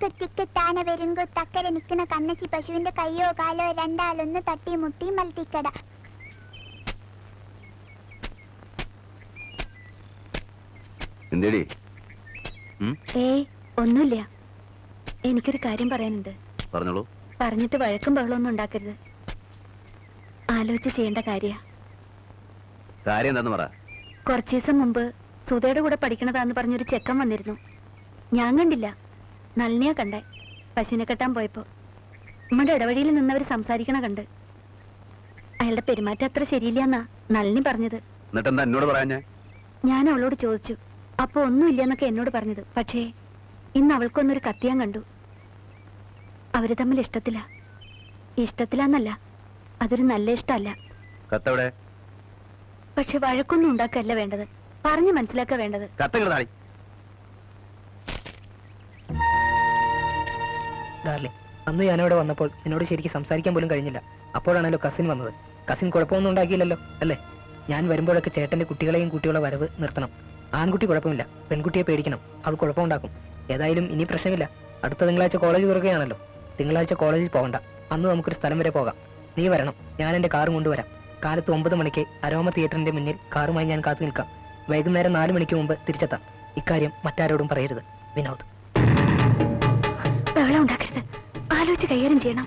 കുത്തിക്കത്താന വരുങ്കു തക്കരെ നിൽക്കുന്ന കണ്ണശി പശുവിന്റെ കയ്യോ കാലോ രണ്ടാളൊന്ന് തട്ടി മുട്ടി മൽത്തിക്കട. ഏയ് ഒന്നുമില്ല. എനിക്കൊരു കാര്യം പറയാനുണ്ട്. പറഞ്ഞോളൂ. പറഞ്ഞിട്ട് വഴക്കും ബഹളമൊന്നും ഉണ്ടാക്കരുത്. ആലോചിച്ച് ചെയ്യേണ്ട കാര്യം എന്താന്ന് പറ. കുറച്ചു ദിവസം മുമ്പ് സുധയുടെ കൂടെ പഠിക്കണതാന്ന് പറഞ്ഞൊരു ചെക്കൻ വന്നിരുന്നു. ഞാൻ കണ്ടില്ല, നളിനിയാ കണ്ടേ. പശുവിനെ കെട്ടാൻ പോയപ്പോ നമ്മുടെ ഇടവഴിയിൽ നിന്നവർ സംസാരിക്കണ കണ്ട്. അയാളുടെ പെരുമാറ്റം അത്ര ശരിയില്ലെന്നാ നളിനി പറഞ്ഞത്. ഞാൻ അവളോട് ചോദിച്ചു. അപ്പൊ ഒന്നുമില്ലെന്നൊക്കെ എന്നോട് പറഞ്ഞത്. പക്ഷേ ഇന്ന് അവൾക്കൊന്നൊരു കത്തിയാൻ കണ്ടു. അവര് തമ്മിൽ ഇഷ്ടത്തിലാന്നല്ല, അതൊരു നല്ല ഇഷ്ടമല്ല. പക്ഷെ വഴക്കൊന്നും ഉണ്ടാക്കല്ല വേണ്ടത്, പറഞ്ഞു മനസ്സിലാക്ക വേണ്ടത്. ഡാർലിംഗ്, അന്ന് ഞാനിവിടെ വന്നപ്പോൾ എന്നോട് ശരിക്കും സംസാരിക്കാൻ പോലും കഴിഞ്ഞില്ല. അപ്പോഴാണല്ലോ കസിൻ വന്നത്. കസിൻ കുഴപ്പമൊന്നും ഉണ്ടാക്കിയില്ലല്ലോ അല്ലേ? ഞാൻ വരുമ്പോഴൊക്കെ ചേട്ടന്റെ കുട്ടികളെയും കുട്ടികളെ വരവ് നിർത്തണം. ആൺകുട്ടി കുഴപ്പമില്ല, പെൺകുട്ടിയെ പേടിക്കണം. അവൾ കുഴപ്പമുണ്ടാക്കും. ഏതായാലും ഇനി പ്രശ്നമില്ല. അടുത്ത തിങ്കളാഴ്ച കോളേജ് തുറക്കുകയാണല്ലോ. തിങ്കളാഴ്ച കോളേജിൽ പോകണ്ട. അന്ന് നമുക്കൊരു സ്ഥലം വരെ പോകാം. നീ വരണം, ഞാൻ എന്റെ കാറും കൊണ്ടുവരാം. കാലത്ത് 9 മണിക്ക് അരോമ തിയേറ്ററിന്റെ മുന്നിൽ കാറുമായി ഞാൻ കാത്തു നിൽക്കാം. വൈകുന്നേരം 4 മണിക്ക് മുമ്പ് തിരിച്ചെത്താം. ഇക്കാര്യം മറ്റാരോടും പറയരുത്. വിനോദ്. ബഹളം ഉണ്ടാക്കരുത്. ആലോചിച്ച് കൈകാര്യം ചെയ്യണം.